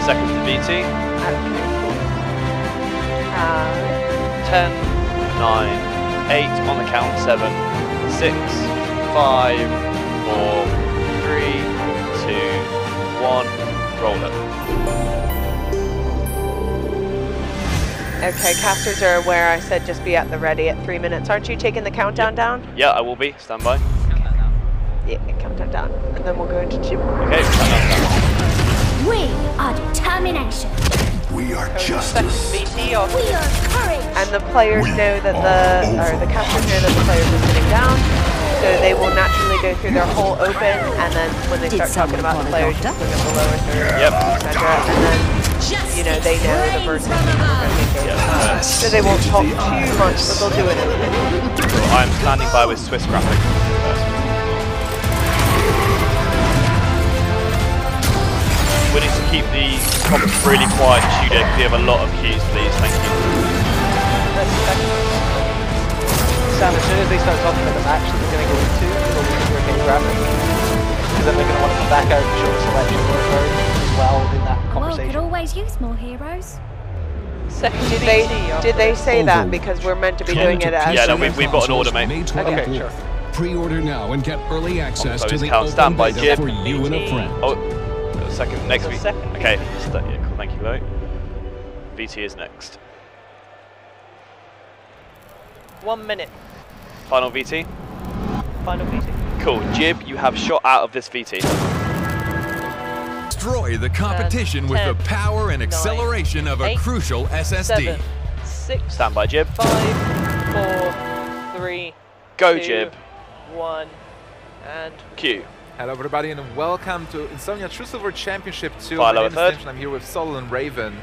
seconds to BT. Okay, cool. 10, 9, 8 on the count. 7, 6, 5, 4, 3, 2, 1. Roll it. Okay, casters are aware I said just be at the ready at 3 minutes. Aren't you taking the countdown down? Yeah, I will be. Stand by. Yeah, countdown down. And then we'll go into chip. Okay, countdown. We are determination. We are justice. BT off. We are courage. And the players know that the casters know that the players are sitting down. So they will naturally go through their whole open, and then when they start talking about the players, just bring up the lower third, etc. And then, you know, they know the versus so they won't talk too much, but they'll do it in a minute. So I'm standing by with Swiss graphics. We need to keep the comments really quiet in studio because we have a lot of cues, please. Thank you. Sam, as soon as they start talking about the match that they're going to go into, they'll be working graphics. Because then they're going to want to come back out and show the selection order as well in that The world conversation. could always use more heroes. Did they say that because we're meant to be doing it as... Yeah, no, we've got an order, mate. Okay, sure. Pre-order now and get early access to the count. Stand by, open Jib. for you and a friend. Oh, second, next week. Okay, yeah, cool, thank you, Chloe. BT is next. 1 minute. Final VT. Final VT. Cool, Jib, you have shot out of this VT. Destroy the competition with the power and acceleration of a crucial SSD. 7, 6. Stand by, Jib. 5, 4, 3. Go, 2, Jib. 1. And Q. Hello everybody and welcome to Insomnia Truesilver Championship 2. Fire My lower name is third. Tim, I'm here with Sol and Raven.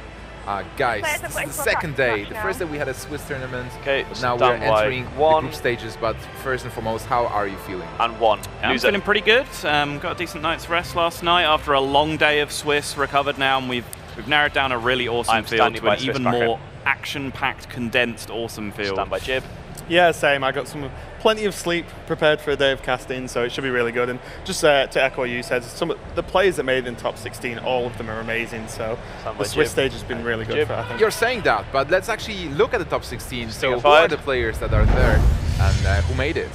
Guys, this is the second day. The first day we had a Swiss tournament. Okay, now we're entering the one group stages, but first and foremost, how are you feeling? and one. Yeah, I'm feeling pretty good. Got a decent night's rest last night after a long day of Swiss. Recovered now, and we've narrowed down a really awesome field to an even more action-packed, condensed, awesome field. Stand by, Jib. Yeah, same. I got plenty of sleep, prepared for a day of casting, so it should be really good. And just to echo what you said, some of the players that made it in top 16, all of them are amazing. So the Swiss stage has been really good for, I think. You're saying that, but let's actually look at the top 16. So who fired. are the players that are there and who made it?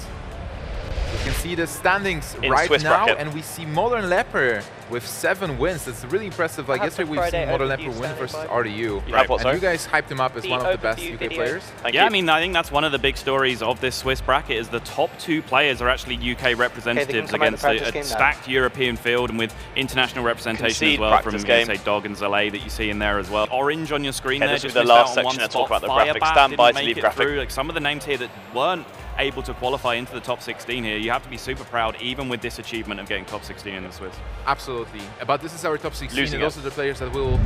You can see the standings In right Swiss now, bracket. and we see Modern Leper with 7 wins. That's really impressive. Like yesterday, we've seen Modern Leper win versus RDU. And you guys hyped him up as one of the best UK players. Yeah, I mean, I think that's one of the big stories of this Swiss bracket is the top 2 players are actually UK representatives against a stacked European field and with international representation as well from, say, Dog and Zalay that you see in there as well. Orange on your screen there, This just will be the last section to talk about the graphics. Stand by to leave graphics. Like some of the names here that weren't able to qualify into the top 16 here, you have to be super proud even with this achievement of getting top 16 in the Swiss. Absolutely. But this is our top 16, Losing and those are the players that we'll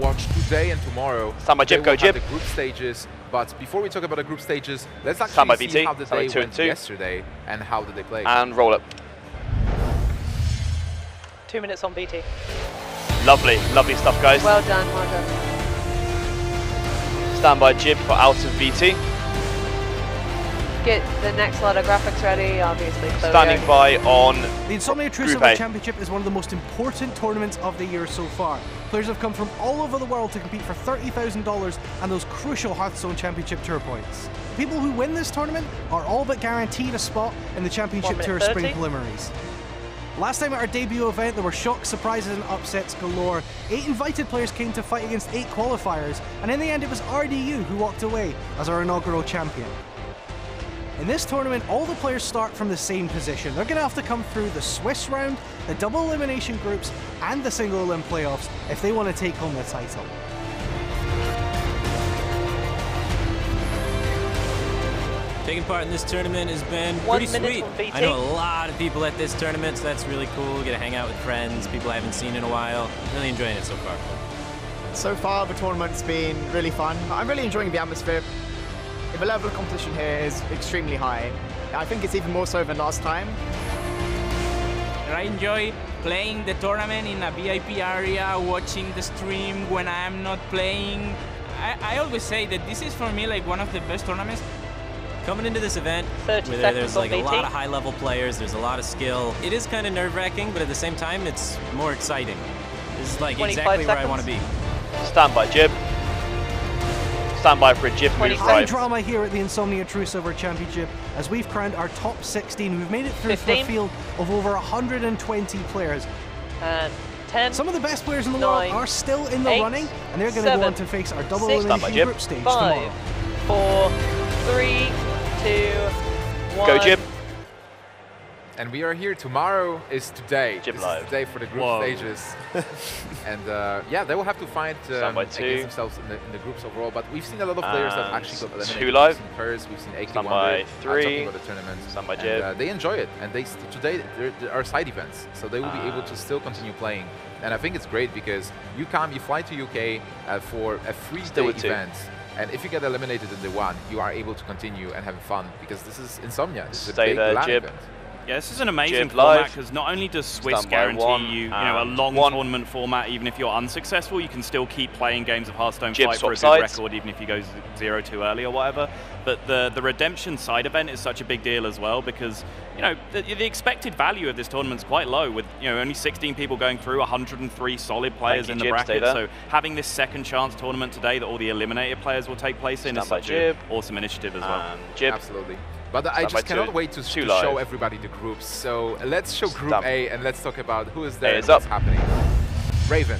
watch today and tomorrow. Stand by, Jib. Go, Jib. The group stages. But before we talk about the group stages, let's Stand by, actually see BT. how the Stand by, day 2 went and 2. yesterday and how did they play. And roll up. 2 minutes on BT. Lovely, lovely stuff, guys. Well done, well done. Stand by, Jib, for out of BT. Get the next lot of graphics ready, obviously. Standing by on the Insomnia Truesilver Championship is one of the most important tournaments of the year so far. Players have come from all over the world to compete for $30,000 and those crucial Hearthstone Championship Tour points. People who win this tournament are all but guaranteed a spot in the Championship Tour Spring Preliminaries. Last time at our debut event, there were shocks, surprises and upsets galore. 8 invited players came to fight against 8 qualifiers, and in the end it was RDU who walked away as our inaugural champion. In this tournament, all the players start from the same position. They're going to have to come through the Swiss round, the double elimination groups, and the single elim playoffs if they want to take home the title. Taking part in this tournament has been pretty sweet. I know a lot of people at this tournament, so that's really cool. Get to hang out with friends, people I haven't seen in a while. Really enjoying it so far. So far, the tournament's been really fun. I'm really enjoying the atmosphere. The level of competition here is extremely high. I think it's even more so than last time. I enjoy playing the tournament in a VIP area, watching the stream when I'm not playing. I always say that this is for me like one of the best tournaments. Coming into this event, where there's like a lot of high-level players, there's a lot of skill. It is kind of nerve-wracking, but at the same time, it's more exciting. This is like exactly where I want to be. Stand by, Jib. Stand by for a Jib move High drama here at the Insomnia Truesilver Championship as we've crowned our top 16. We've made it through from a field of over 120 players. And 10. Some of the best players in the world are still in the running, and they're going to go on to face our double elimination group stage tomorrow. 4, 3, 2, 1. Go, Jib. And we are here. Tomorrow is today. Jib this live. is the day for the group stages. And yeah, they will have to fight against themselves in the groups overall. But we've seen a lot of players that actually got eliminated. 2 live. We've seen Curse, we've seen AK Stand by 3. talking about the tournament. Stand by Jib. And, they enjoy it. And they today there are side events, so they will be able to still continue playing. And I think it's great because you fly to UK for a 3-day event. And if you get eliminated in the one, you are able to continue and have fun because this is Insomnia. This is a big LAN event. Yeah, this is an amazing format because not only does Swiss guarantee you, a long tournament format, even if you're unsuccessful, you can still keep playing games of Hearthstone, fight for a good record, even if you go 0 too early or whatever. But the Redemption side event is such a big deal as well because, the expected value of this tournament is quite low with, only 16 people going through, 103 solid players in the bracket. So having this second chance tournament today that all the eliminated players will take place in is such an awesome initiative as well. Absolutely. But I just cannot wait to show everybody the groups. So let's show Group A and let's talk about who is there and what's happening. Raven.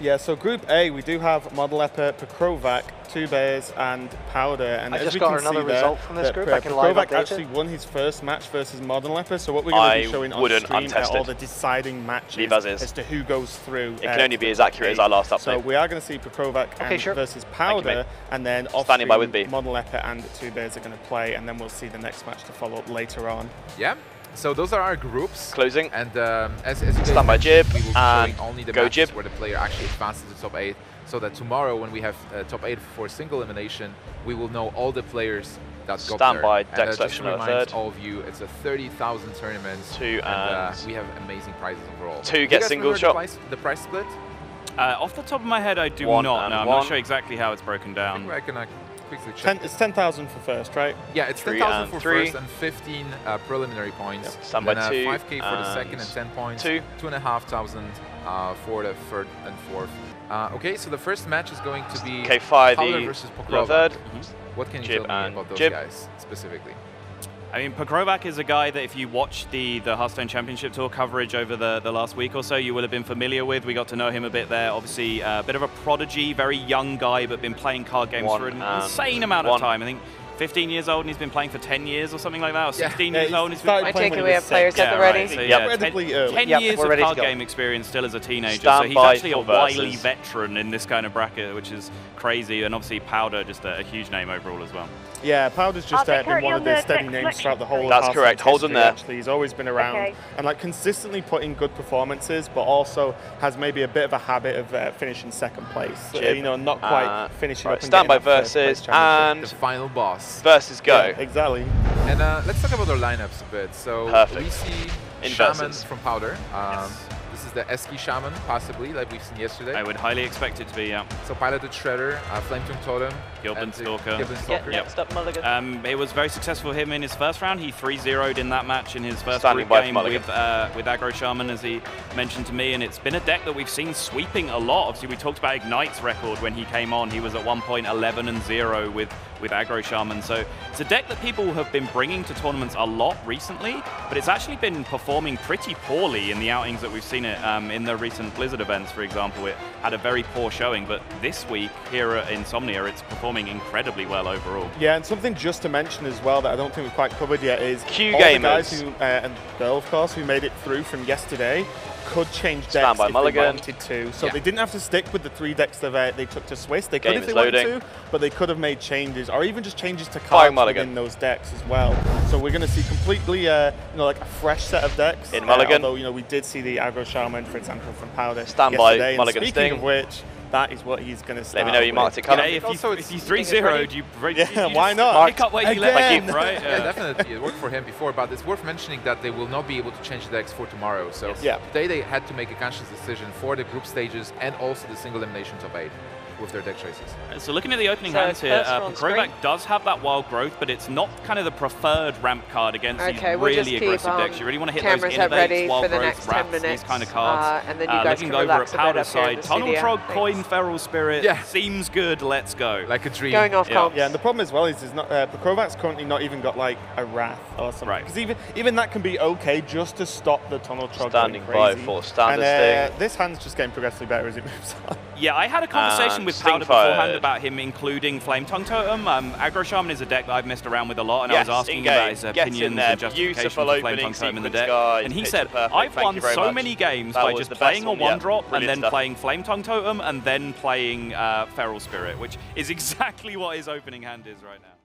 Yeah, so Group A, we do have Model Epic, Pokrovac, Two Bears, and Powder. And I just got another result from this group. I can live Pokrovac actually won his first match versus Model Epic. So what we're going to be showing on stream are all the deciding matches as to who goes through. It can only be as accurate as our last update. So we are going to see Pokrovac versus Powder, and then off stream, Model Epic and Two Bears are going to play, and then we'll see the next match to follow up later on. Yeah. So those are our groups. Closing. And as you stand by Jib, we will be showing only the matches where the player actually advances to top 8. So that tomorrow, when we have top 8 for single elimination, we will know all the players that got there. Stand by, deck just to remind third. all of you, it's a 30,000 tournament. And we have amazing prizes overall. 2 get single shot. The price split? Off the top of my head, I do not. No, I'm not sure exactly how it's broken down. I can quickly check. It's 10,000 for first, right? Yeah, it's 10,000 for first and 15 preliminary points. Stand by 2. 5K for the second and 10 points. 2,500 for the third and fourth. Okay, so the first match is going to be Powder versus Pokrovac. What can you tell me about those guys specifically? I mean, Pokrovac is a guy that if you watch the Hearthstone Championship Tour coverage over the last week or so, you will have been familiar with. We got to know him a bit there. Obviously, a bit of a prodigy, very young guy, but been playing card games for an insane amount of time. I think 15 years old and he's been playing for 10 years or something like that, or 16 years old and he's been playing. We have players at the ready. So, yeah, 10 years of card game experience still as a teenager, so he's actually a wily veteran in this kind of bracket, which is crazy, and obviously Powder, just a huge name overall as well. Yeah, Powder's just been one of the steady names throughout the whole. That's correct. Hold on there. Actually, he's always been around and like consistently putting good performances, but also has maybe a bit of a habit of finishing second place. Not quite finishing up. Stand by versus and the final boss. Versus go. Yeah, exactly. And let's talk about our lineups a bit. So we see Shaman from Powder. This is the Eski Shaman, possibly, like we've seen yesterday. I would highly expect it to be, yeah. So Piloted Shredder, Flametongue Totem, Gilbin Stalker. Mulligan. It was very successful for him in his first round. He 3-0'd in that match in his first group game with Aggro Shaman, as he mentioned to me, and it's been a deck that we've seen sweeping a lot. Obviously, we talked about Ignite's record when he came on. He was at one point 11-0 with Aggro Shaman. So it's a deck that people have been bringing to tournaments a lot recently, but it's actually been performing pretty poorly in the outings that we've seen it in the recent Blizzard events, for example. It had a very poor showing, but this week here at Insomnia, it's performing incredibly well overall. Yeah, and something just to mention as well that I don't think we've quite covered yet is Q all gamers. The guys who, and girl, of course, who made it through from yesterday could change decks if they wanted to. So they didn't have to stick with the 3 decks that they took to Swiss. They could if they wanted to, but they could have made changes, or even just changes to cards within those decks as well. So we're going to see completely, like a fresh set of decks. In Mulligan. Although, we did see the Aggro Shaman, for example, from Powder Stand yesterday. by Mulligan. Speaking of which, that is what he's going to start. Let me know you marked it colour. If you 3-0'd, you why not? Pick up where you left off, right? Yeah, definitely. It worked for him before, but it's worth mentioning that they will not be able to change the decks for tomorrow. So today they had to make a conscious decision for the group stages and also the single elimination top 8. with their deck choices. So looking at the opening hands here, Krovac does have that wild growth, but it's not kind of the preferred ramp card against these really aggressive decks. You really want to hit those innovates, wild growth, wraps, these kind of cards. And then you guys looking over at Powder side, Tunnel Trog, Coin, Feral Spirit, seems good, let's go. Like a dream. Going off comps. Yeah, and the problem as well is not, Krovac's currently not even got like a Wrath or something. Right. Because even that can be okay just to stop the Tunnel Trog standing by for standard thing. This hand's just getting progressively better as it moves on. Yeah, I had a conversation with Powder beforehand about him including Flame Tongue Totem. Aggro Shaman is a deck that I've messed around with a lot, and I was asking about his opinions and justification for Flame Tongue Totem in the deck. And he said, I've won so many games by just playing a 1-drop and then playing Flame Tongue Totem and then playing Feral Spirit, which is exactly what his opening hand is right now.